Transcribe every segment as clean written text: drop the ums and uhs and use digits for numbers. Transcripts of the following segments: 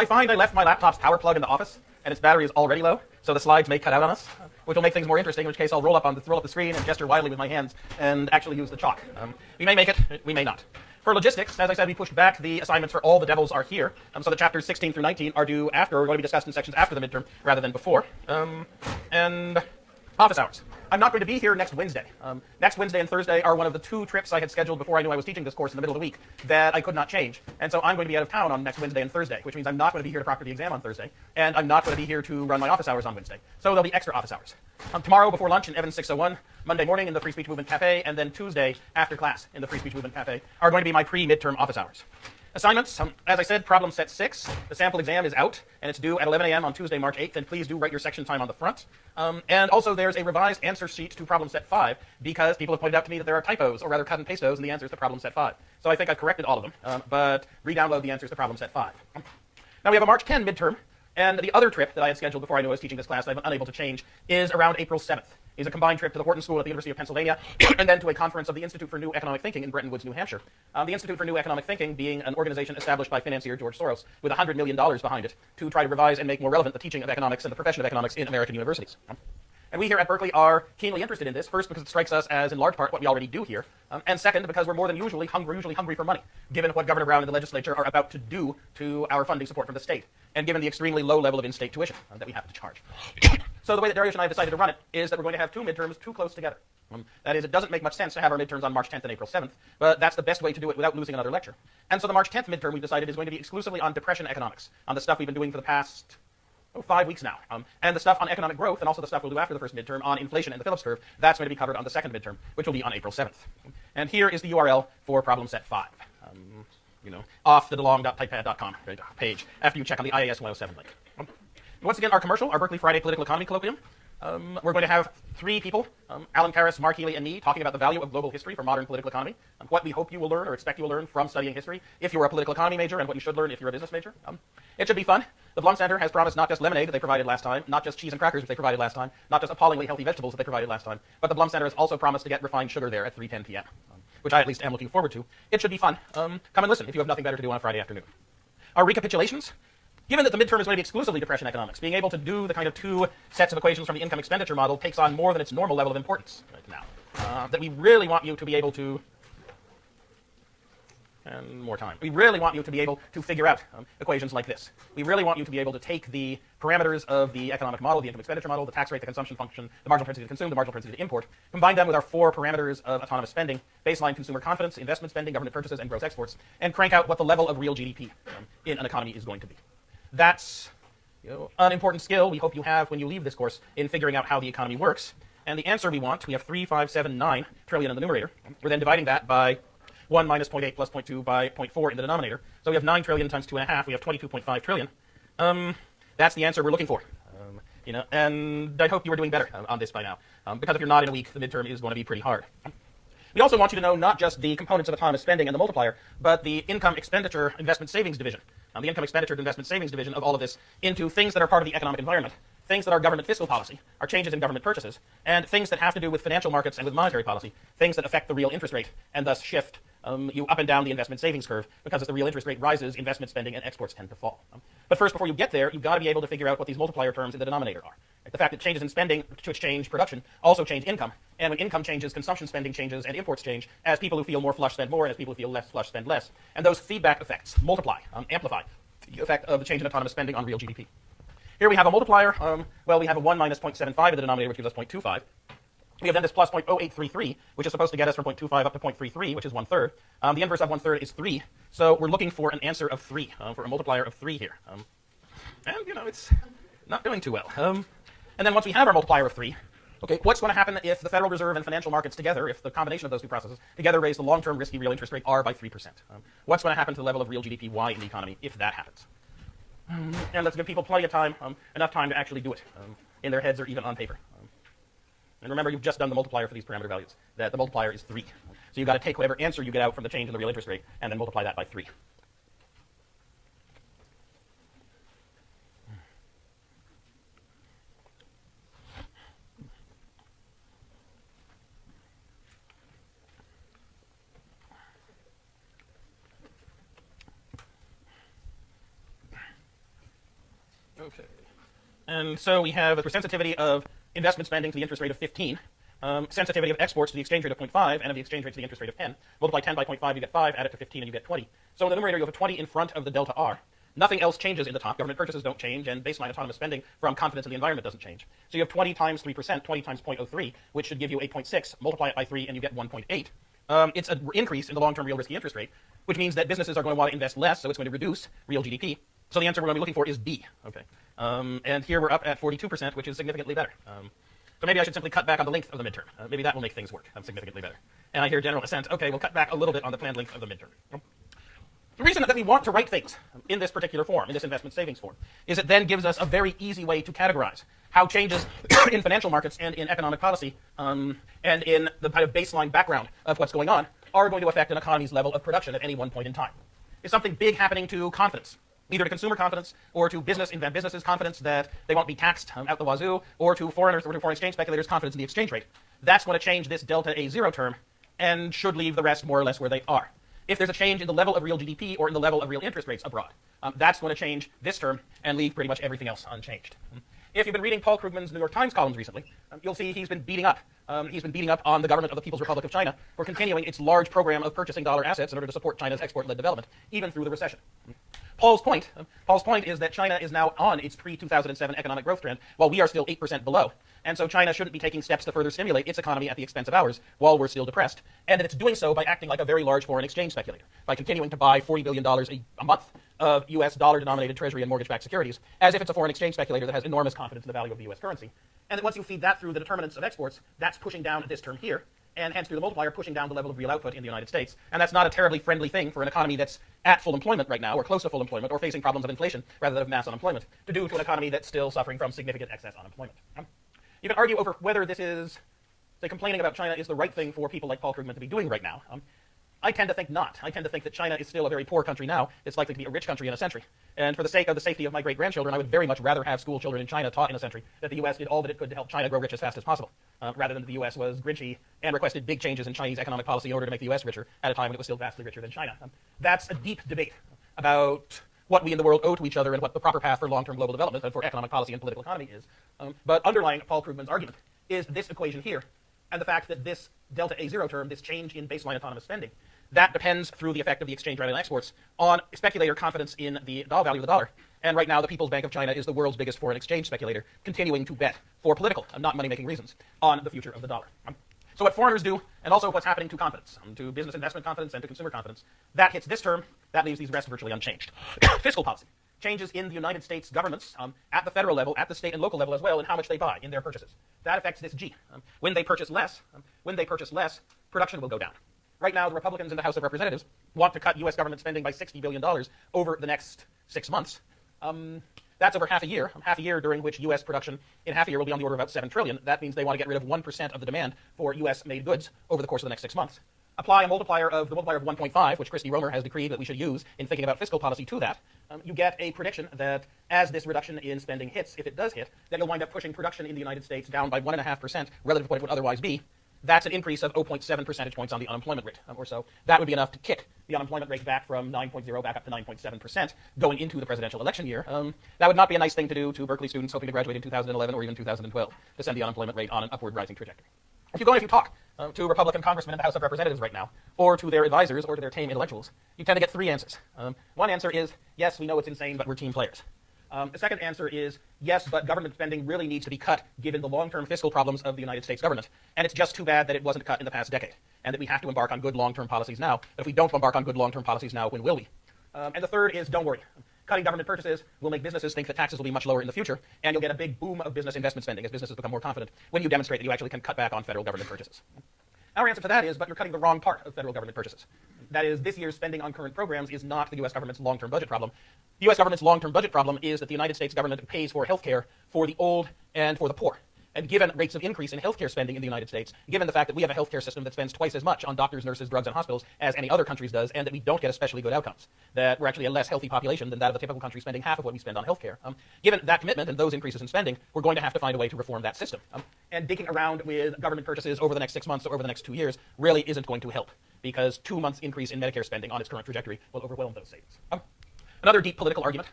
I find I left my laptop's power plug in the office, and its battery is already low, so the slides may cut out on us, which will make things more interesting, in which case I'll roll up the screen and gesture wildly with my hands and actually use the chalk. We may make it, we may not. For logistics, as I said, we pushed back the assignments for All the Devils Are Here, so the chapters 16 through 19 are due after, or going to be discussed in sections after the midterm rather than before. And office hours. I'm not going to be here next Wednesday. Next Wednesday and Thursday are one of the 2 trips I had scheduled before I knew I was teaching this course in the middle of the week that I could not change. And so I'm going to be out of town on next Wednesday and Thursday, which means I'm not going to be here to proctor the exam on Thursday, and I'm not going to be here to run my office hours on Wednesday. So there'll be extra office hours. Tomorrow before lunch in Evans 601, Monday morning in the Free Speech Movement Cafe, and then Tuesday after class in the Free Speech Movement Cafe are going to be my pre-midterm office hours. Assignments, as I said, problem set 6. The sample exam is out, and it's due at 11 a.m. on Tuesday, March 8th, and please do write your section time on the front. And also there's a revised answer sheet to problem set 5, because people have pointed out to me that there are typos, or rather cut and pastos, in the answers to problem set 5. So I think I've corrected all of them, but re-download the answers to problem set 5. Now we have a March 10 midterm, and the other trip that I had scheduled before I knew I was teaching this class that I've been unable to change is around April 7th. It's a combined trip to the Wharton School at the University of Pennsylvania, and then to a conference of the Institute for New Economic Thinking in Bretton Woods, New Hampshire. The Institute for New Economic Thinking being an organization established by financier George Soros with $100 million behind it to try to revise and make more relevant the teaching of economics and the profession of economics in American universities. And we here at Berkeley are keenly interested in this, first because it strikes us as, in large part, what we already do here, and second, because we're more than usually hungry for money, given what Governor Brown and the legislature are about to do to our funding support from the state, and given the extremely low level of in-state tuition that we have to charge. So the way that Darius and I have decided to run it is that we're going to have 2 midterms too close together. That is, it doesn't make much sense to have our midterms on March 10th and April 7th, but that's the best way to do it without losing another lecture. And so the March 10th midterm, we've decided, is going to be exclusively on depression economics, on the stuff we've been doing for the past 5 weeks now. And the stuff on economic growth, and also the stuff we'll do after the first midterm on inflation and the Phillips curve, that's going to be covered on the second midterm, which will be on April 7th. And here is the URL for problem set 5. Off the delong.typepad.com page, after you check on the IAS 107 link. Once again, our commercial, our Berkeley Friday Political Economy Colloquium. We're going to have 3 people, Alan Karras, Mark Healy, and me, talking about the value of global history for modern political economy, what we hope you will learn or expect you will learn from studying history if you're a political economy major, and what you should learn if you're a business major. It should be fun. The Blum Center has promised not just lemonade that they provided last time, not just cheese and crackers that they provided last time, not just appallingly healthy vegetables that they provided last time, but the Blum Center has also promised to get refined sugar there at 3:10 p.m., which I at least am looking forward to. It should be fun. Come and listen if you have nothing better to do on a Friday afternoon. Our recapitulations. Given that the midterm is going to be exclusively depression economics, being able to do the kind of 2 sets of equations from the income expenditure model takes on more than its normal level of importance right now. That we really want you to be able to, and more time, we really want you to be able to figure out equations like this. We really want you to be able to take the parameters of the economic model, the income expenditure model, the tax rate, the consumption function, the marginal propensity to consume, the marginal propensity to import, combine them with our 4 parameters of autonomous spending, baseline consumer confidence, investment spending, government purchases, and gross exports, and crank out what the level of real GDP in an economy is going to be. That's an important skill we hope you have when you leave this course in figuring out how the economy works. And the answer we want, we have 3.579 trillion in the numerator. We're then dividing that by 1 minus 0.8 plus 0.2 by 0.4 in the denominator. So we have 9 trillion times 2.5. We have 22.5 trillion. That's the answer we're looking for. And I hope you are doing better on this by now. Because if you're not in a week, the midterm is going to be pretty hard. We also want you to know not just the components of autonomous spending and the multiplier, but the income expenditure investment savings division. The income expenditure to investment savings division of all of this into things that are part of the economic environment, things that are government fiscal policy, are changes in government purchases, and things that have to do with financial markets and with monetary policy, things that affect the real interest rate and thus shift you up and down the investment savings curve, because as the real interest rate rises, investment spending and exports tend to fall. But first, before you get there, you've got to be able to figure out what these multiplier terms in the denominator are. The fact that changes in spending to change production also change income, and when income changes, consumption spending changes, and imports change, as people who feel more flush spend more, and as people who feel less flush spend less. And those feedback effects multiply, amplify the effect of the change in autonomous spending on real GDP. Here we have a multiplier. We have a 1 minus 0.75 in the denominator, which gives us 0.25. We have then this plus 0.0833, which is supposed to get us from 0.25 up to 0.33, which is 1/3. The inverse of 1/3 is 3. So we're looking for an answer of 3, for a multiplier of 3 here. It's not doing too well. And then once we have our multiplier of 3, okay, what's going to happen if the Federal Reserve and financial markets together, if the combination of those 2 processes together raise the long-term risky real interest rate R by 3%? What's going to happen to the level of real GDP Y in the economy if that happens? And let's give people plenty of time, enough time to actually do it in their heads or even on paper. And remember, you've just done the multiplier for these parameter values, that the multiplier is 3. So you've got to take whatever answer you get out from the change in the real interest rate and then multiply that by 3. Okay. And so we have the sensitivity of investment spending to the interest rate of 15, sensitivity of exports to the exchange rate of 0.5, and of the exchange rate to the interest rate of 10. Multiply 10 by 0.5, you get 5, add it to 15, and you get 20. So in the numerator, you have a 20 in front of the delta R. Nothing else changes in the top. Government purchases don't change, and baseline autonomous spending from confidence in the environment doesn't change. So you have 20 times 3%, 20 times 0.03, which should give you 8.6. Multiply it by 3, and you get 1.8. It's an increase in the long-term real risky interest rate, which means that businesses are going to want to invest less, so it's going to reduce real GDP. So the answer we're going to be looking for is B. Okay. And here we're up at 42%, which is significantly better. So maybe I should simply cut back on the length of the midterm. Maybe that will make things work significantly better. And I hear general assent, okay, we'll cut back a little bit on the planned length of the midterm. The reason that we want to write things in this particular form, in this investment savings form, is it then gives us a very easy way to categorize how changes in financial markets and in economic policy and in the kind of baseline background of what's going on are going to affect an economy's level of production at any one point in time. Is something big happening to confidence, either to consumer confidence or to businesses' confidence that they won't be taxed out the wazoo, or to foreigners or to foreign exchange speculators' confidence in the exchange rate? That's going to change this delta A0 term and should leave the rest more or less where they are. If there's a change in the level of real GDP or in the level of real interest rates abroad, that's going to change this term and leave pretty much everything else unchanged. If you've been reading Paul Krugman's New York Times columns recently, you'll see he's been beating up on the government of the People's Republic of China for continuing its large program of purchasing dollar assets in order to support China's export-led development, even through the recession. Paul's point is that China is now on its pre-2007 economic growth trend, while we are still 8% below. And so China shouldn't be taking steps to further stimulate its economy at the expense of ours while we're still depressed. And that it's doing so by acting like a very large foreign exchange speculator, by continuing to buy $40 billion a month of U.S. dollar-denominated treasury and mortgage-backed securities, as if it's a foreign exchange speculator that has enormous confidence in the value of the U.S. currency. And that once you feed that through the determinants of exports, that's pushing down this term here, and hence through the multiplier pushing down the level of real output in the United States. And that's not a terribly friendly thing for an economy that's at full employment right now, or close to full employment, or facing problems of inflation rather than of mass unemployment, to do to an economy that's still suffering from significant excess unemployment. You can argue over whether this is, say, complaining about China is the right thing for people like Paul Krugman to be doing right now. I tend to think not. I tend to think that China is still a very poor country now. It's likely to be a rich country in a century. And for the sake of the safety of my great-grandchildren, I would very much rather have school children in China taught in a century that the U.S. did all that it could to help China grow rich as fast as possible, rather than that the U.S. was grinchy and requested big changes in Chinese economic policy in order to make the U.S. richer at a time when it was still vastly richer than China. That's a deep debate about what we in the world owe to each other and what the proper path for long-term global development and for economic policy and political economy is. But underlying Paul Krugman's argument is this equation here, and the fact that this delta A0 term, this change in baseline autonomous spending, that depends through the effect of the exchange rate on exports on speculator confidence in the dollar value of the dollar. And right now, the People's Bank of China is the world's biggest foreign exchange speculator, continuing to bet for political and not money-making reasons on the future of the dollar. So what foreigners do, and also what's happening to confidence, to business investment confidence and to consumer confidence, that hits this term, that leaves these rest virtually unchanged. Fiscal policy. Changes in the United States governments at the federal level, at the state and local level as well, and how much they buy in their purchases. That affects this G. When they purchase less, production will go down. Right now, the Republicans in the House of Representatives want to cut U.S. government spending by $60 billion over the next 6 months. That's over half a year during which U.S. production in half a year will be on the order of about $7 trillion. That means they want to get rid of 1% of the demand for U.S.-made goods over the course of the next 6 months. Apply a multiplier of 1.5, which Christy Romer has decreed that we should use in thinking about fiscal policy to that. You get a prediction that as this reduction in spending hits, if it does hit, that you'll wind up pushing production in the United States down by 1.5% relative to what it would otherwise be. That's an increase of 0.7 percentage points on the unemployment rate or so. That would be enough to kick the unemployment rate back from 9.0 back up to 9.7% going into the presidential election year. That would not be a nice thing to do to Berkeley students hoping to graduate in 2011 or even 2012, to send the unemployment rate on an upward rising trajectory. If you talk to Republican congressmen in the House of Representatives right now, or to their advisors, or to their tame intellectuals, you tend to get three answers. One answer is, yes, we know it's insane, but we're team players. The second answer is, yes, but government spending really needs to be cut given the long-term fiscal problems of the United States government, and it's just too bad that it wasn't cut in the past decade, and that we have to embark on good long-term policies now. But if we don't embark on good long-term policies now, when will we? And the third is, don't worry. Cutting government purchases will make businesses think that taxes will be much lower in the future, and you'll get a big boom of business investment spending as businesses become more confident when you demonstrate that you actually can cut back on federal government purchases. Our answer to that is, but you're cutting the wrong part of federal government purchases. That is, this year's spending on current programs is not the U.S. government's long-term budget problem. The U.S. government's long-term budget problem is that the United States government pays for health care for the old and for the poor. And given rates of increase in healthcare spending in the United States, given the fact that we have a healthcare system that spends twice as much on doctors, nurses, drugs, and hospitals as any other countries does, and that we don't get especially good outcomes, that we're actually a less healthy population than that of a typical country spending half of what we spend on healthcare, given that commitment and those increases in spending, we're going to have to find a way to reform that system. And digging around with government purchases over the next 6 months or over the next 2 years really isn't going to help, because 2 months increase in Medicare spending on its current trajectory will overwhelm those savings. Another deep political argument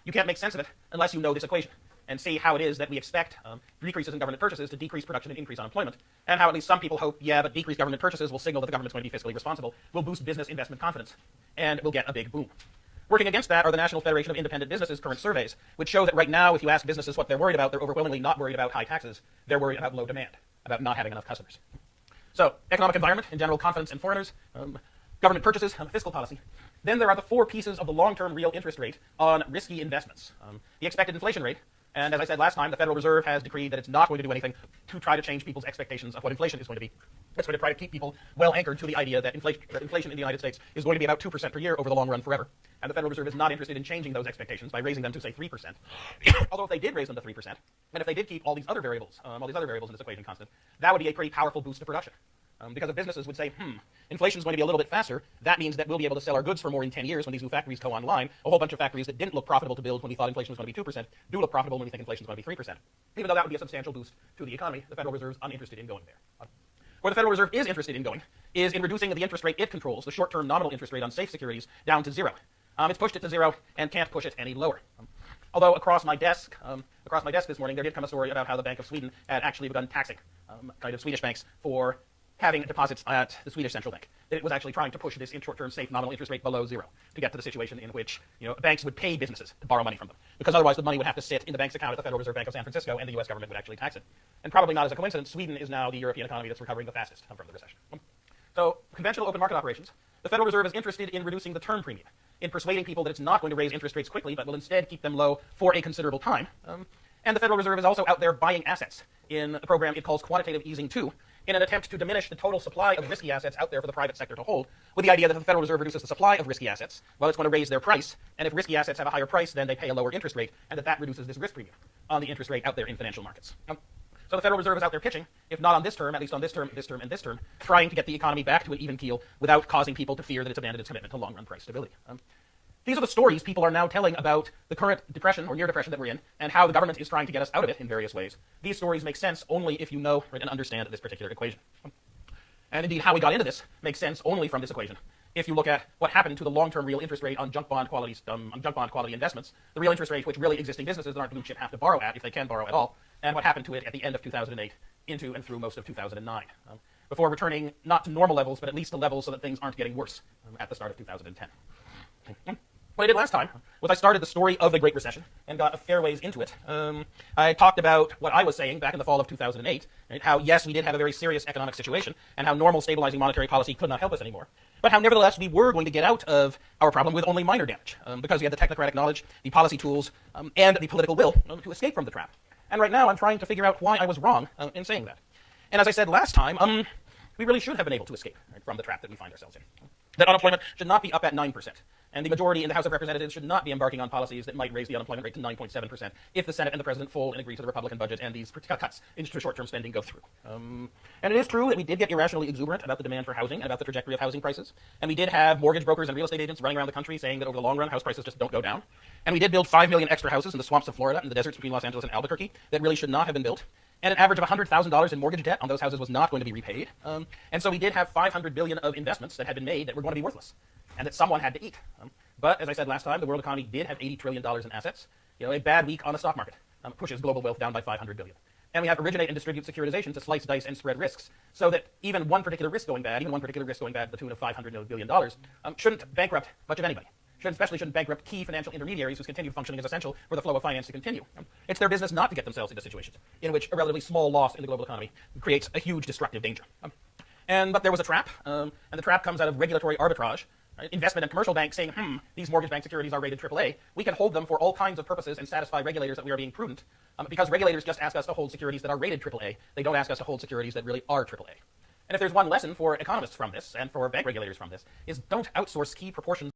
You can't make sense of it unless you know this equation and see how it is that we expect decreases in government purchases to decrease production and increase unemployment, and how at least some people hope, yeah, but decreased government purchases will signal that the government's going to be fiscally responsible, will boost business investment confidence, and we'll get a big boom. Working against that are the National Federation of Independent Businesses' current surveys, which show that right now, if you ask businesses what they're worried about, they're overwhelmingly not worried about high taxes. They're worried about low demand, about not having enough customers. So, economic environment, in general, confidence in foreigners, government purchases, fiscal policy. Then there are the four pieces of the long-term real interest rate on risky investments. The expected inflation rate, and as I said last time, the Federal Reserve has decreed that it's not going to do anything to try to change people's expectations of what inflation is going to be. It's going to try to keep people well anchored to the idea that inflation in the United States is going to be about 2% per year over the long run forever. And the Federal Reserve is not interested in changing those expectations by raising them to, say, 3%. Although if they did raise them to 3%, and if they did keep all these other variables in this equation constant, that would be a pretty powerful boost to production. Because if businesses would say, inflation's going to be a little bit faster, that means that we'll be able to sell our goods for more in 10 years when these new factories go online. A whole bunch of factories that didn't look profitable to build when we thought inflation was going to be 2% do look profitable when we think inflation is going to be 3%. Even though that would be a substantial boost to the economy, the Federal Reserve is uninterested in going there. Where the Federal Reserve is interested in going is in reducing the interest rate it controls, the short-term nominal interest rate on safe securities, down to 0. It's pushed it to 0 and can't push it any lower. Although across my desk this morning, there did come a story about how the Bank of Sweden had actually begun taxing kind of Swedish banks for having deposits at the Swedish central bank. That it was actually trying to push this short-term safe nominal interest rate below 0 to get to the situation in which banks would pay businesses to borrow money from them, because otherwise the money would have to sit in the bank's account at the Federal Reserve Bank of San Francisco, and the U.S. government would actually tax it. And probably not as a coincidence, Sweden is now the European economy that's recovering the fastest from the recession. So conventional open market operations, the Federal Reserve is interested in reducing the term premium, in persuading people that it's not going to raise interest rates quickly, but will instead keep them low for a considerable time. And the Federal Reserve is also out there buying assets in a program it calls quantitative easing 2, in an attempt to diminish the total supply of risky assets out there for the private sector to hold, with the idea that if the Federal Reserve reduces the supply of risky assets, well, it's going to raise their price, and if risky assets have a higher price, then they pay a lower interest rate, and that reduces this risk premium on the interest rate out there in financial markets. So the Federal Reserve is out there pitching, if not on this term, at least on this term, this term, and this term, trying to get the economy back to an even keel without causing people to fear that it's abandoned its commitment to long-run price stability. These are the stories people are now telling about the current depression or near depression that we're in, and how the government is trying to get us out of it in various ways. These stories make sense only if you know and understand this particular equation. And indeed, how we got into this makes sense only from this equation. If you look at what happened to the long-term real interest rate on junk bond quality investments, the real interest rate which really existing businesses that aren't blue chip have to borrow at, if they can borrow at all, and what happened to it at the end of 2008 into and through most of 2009, before returning not to normal levels, but at least to levels so that things aren't getting worse at the start of 2010. What I did last time was I started the story of the Great Recession and got a fair ways into it. I talked about what I was saying back in the fall of 2008, right? How, yes, we did have a very serious economic situation, and how normal stabilizing monetary policy could not help us anymore, but how nevertheless we were going to get out of our problem with only minor damage, because we had the technocratic knowledge, the policy tools, and the political will to escape from the trap. And right now I'm trying to figure out why I was wrong in saying that. And as I said last time, we really should have been able to escape from the trap that we find ourselves in. That unemployment should not be up at 9%. And the majority in the House of Representatives should not be embarking on policies that might raise the unemployment rate to 9.7% if the Senate and the President fold and agree to the Republican budget and these cuts into short-term spending go through. And it is true that we did get irrationally exuberant about the demand for housing and about the trajectory of housing prices. And we did have mortgage brokers and real estate agents running around the country saying that over the long run, house prices just don't go down. And we did build 5 million extra houses in the swamps of Florida and the deserts between Los Angeles and Albuquerque that really should not have been built. And an average of $100,000 in mortgage debt on those houses was not going to be repaid. And so we did have $500 billion of investments that had been made that were going to be worthless, and that someone had to eat. But as I said last time, the world economy did have $80 trillion in assets. A bad week on the stock market pushes global wealth down by $500 billion. And we have originate and distribute securitization to slice, dice, and spread risks, so that even one particular risk going bad to the tune of $500 billion, shouldn't bankrupt much of anybody. Shouldn't bankrupt key financial intermediaries whose continued functioning is essential for the flow of finance to continue. It's their business not to get themselves into situations in which a relatively small loss in the global economy creates a huge destructive danger. But there was a trap, and the trap comes out of regulatory arbitrage. Right? Investment and commercial banks saying, these mortgage-backed securities are rated AAA. We can hold them for all kinds of purposes and satisfy regulators that we are being prudent, because regulators just ask us to hold securities that are rated AAA. They don't ask us to hold securities that really are AAA. And if there's one lesson for economists from this, and for bank regulators from this, is don't outsource key proportions